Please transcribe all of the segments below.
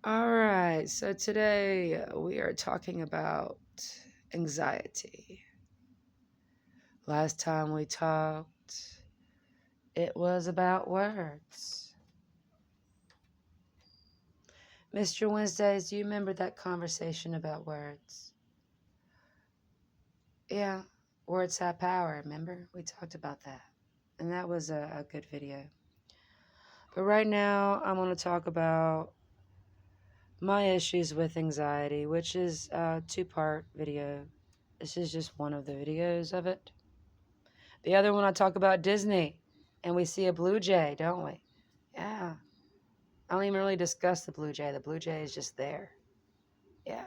All right, so today we are talking about anxiety. Last time we talked, it was about words. Mr. Wednesdays, do you remember that conversation about words? Yeah, words have power, remember? We talked about that. And that was a good video. But right now, I'm going to talk about my issues with anxiety, which is a two-part video. This is just one of the videos of it. The other one, I talk about Disney, and we see a blue jay, don't we? Yeah. I don't even really discuss the blue jay. The blue jay is just there. Yeah.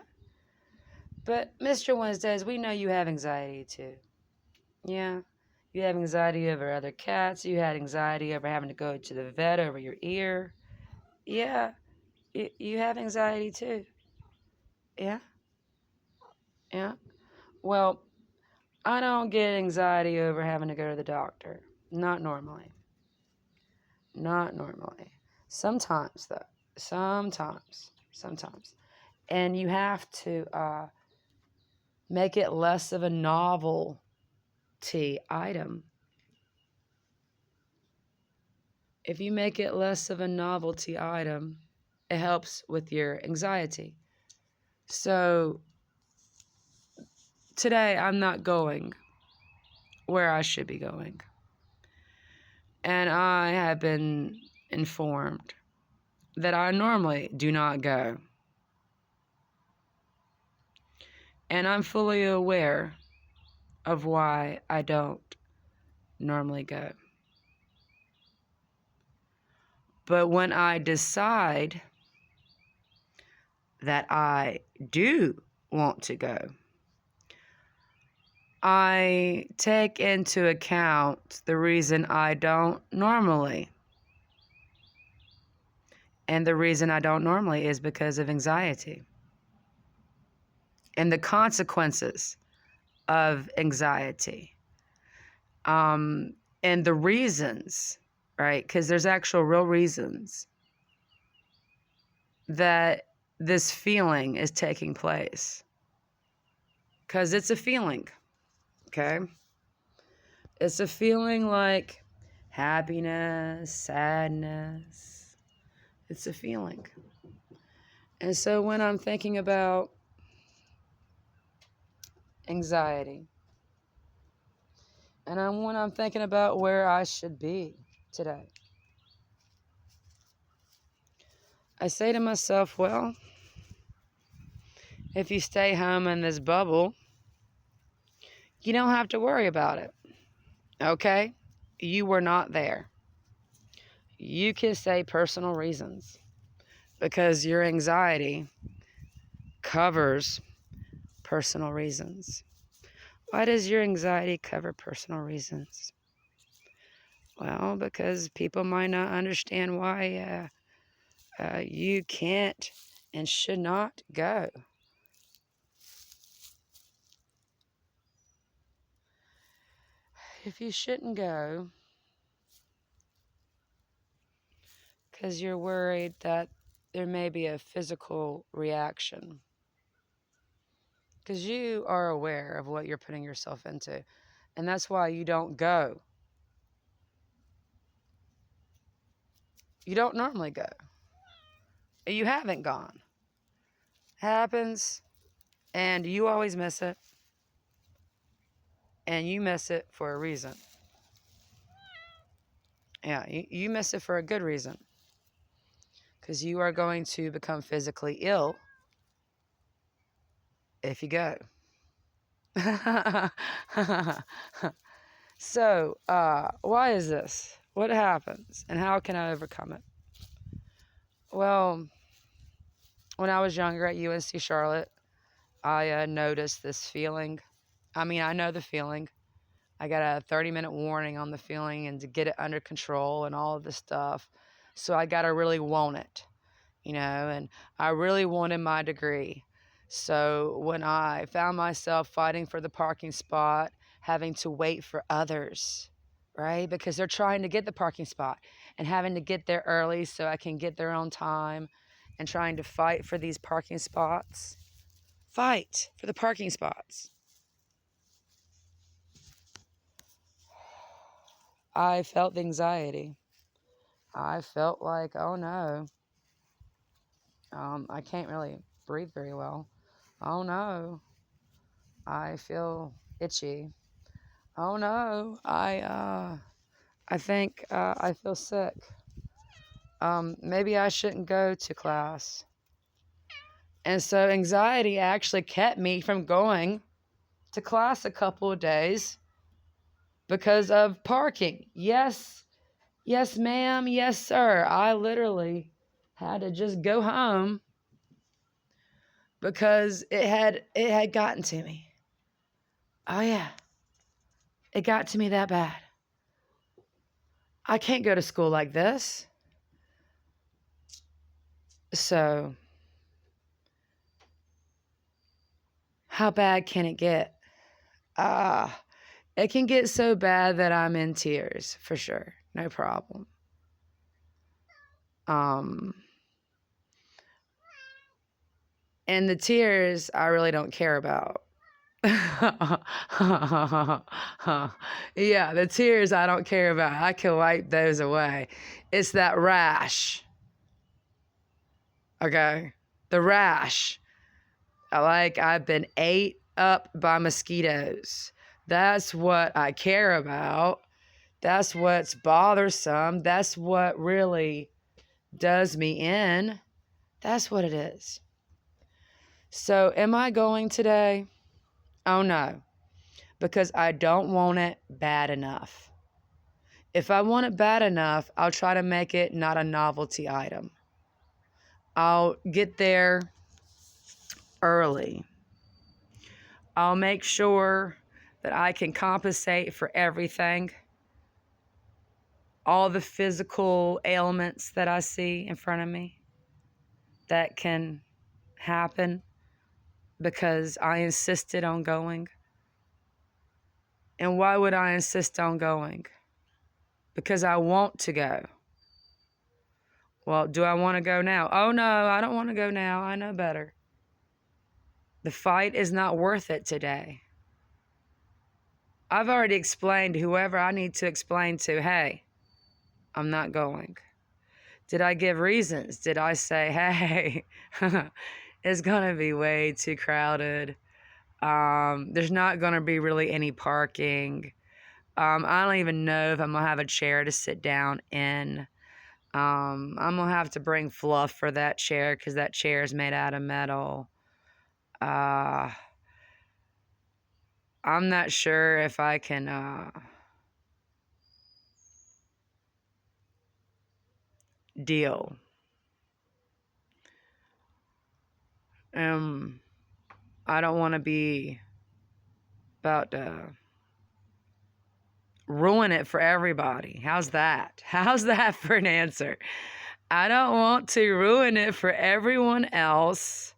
But Mr. Wednesdays, we know you have anxiety too. Yeah. You have anxiety over other cats. You had anxiety over having to go to the vet over your ear. Yeah. You have anxiety too. Yeah. Yeah. Well, I don't get anxiety over having to go to the doctor. Not normally. Not normally. Sometimes, though. Sometimes. Sometimes. And you have to make it less of a novelty item. If you make it less of a novelty item, it helps with your anxiety. So today I'm not going where I should be going. And I have been informed that I normally do not go. And I'm fully aware of why I don't normally go. But when I decide that I do want to go, I take into account the reason I don't normally. And the reason I don't normally is because of anxiety and the consequences of anxiety. And the reasons, right? Because there's actual real reasons that this feeling is taking place. Because it's a feeling, okay? It's a feeling like happiness, sadness. It's a feeling. And so when I'm thinking about anxiety, and when I'm thinking about where I should be today, I say to myself, well, if you stay home in this bubble, you don't have to worry about it, okay? You were not there. You can say personal reasons because your anxiety covers personal reasons. Why does your anxiety cover personal reasons? Well, because people might not understand why you can't and should not go. If you shouldn't go because you're worried that there may be a physical reaction, because you are aware of what you're putting yourself into, and that's why you don't go. You don't normally go. You haven't gone. Happens, and you always miss it, and you miss it for a reason. Yeah, you miss it for a good reason, because you are going to become physically ill if you go. So, why is this? What happens, and how can I overcome it? Well, when I was younger at UNC Charlotte, I noticed this feeling. I mean, I know the feeling. I got a 30-minute warning on the feeling and to get it under control and all of this stuff. So I got to really want it, and I really wanted my degree. So when I found myself fighting for the parking spot, having to wait for others, right? Because they're trying to get the parking spot and having to get there early so I can get there on time. and trying to fight for these parking spots. Fight for the parking spots. I felt the anxiety. I felt like, oh no, I can't really breathe very well. Oh no, I feel itchy. Oh no, I think I feel sick. Maybe I shouldn't go to class. And so anxiety actually kept me from going to class a couple of days because of parking. Yes, yes, ma'am. Yes, sir. I literally had to just go home because it had gotten to me. Oh yeah. It got to me that bad. I can't go to school like this. So, how bad can it get? It can get so bad that I'm in tears, for sure. No problem. And the tears I really don't care about. Yeah, the tears I don't care about. I can wipe those away. It's that rash. Okay? The rash. Like I've been ate up by mosquitoes. That's what I care about. That's what's bothersome. That's what really does me in. That's what it is. So, am I going today? Oh no, because I don't want it bad enough. If I want it bad enough, I'll try to make it not a novelty item. I'll get there early. I'll make sure that I can compensate for everything, all the physical ailments that I see in front of me that can happen because I insisted on going. And why would I insist on going? Because I want to go. Well, do I want to go now? Oh no, I don't want to go now. I know better. The fight is not worth it today. I've already explained to whoever I need to explain to, hey, I'm not going. Did I give reasons? Did I say, hey, it's going to be way too crowded? There's not going to be really any parking. I don't even know if I'm going to have a chair to sit down in. I'm going to have to bring fluff for that chair because that chair is made out of metal. I'm not sure if I can deal. I don't want to be about to ruin it for everybody. How's that? How's that for an answer? I don't want to ruin it for everyone else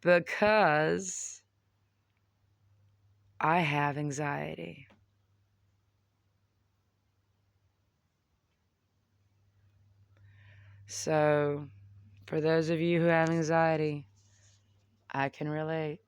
because I have anxiety. So, for those of you who have anxiety, I can relate.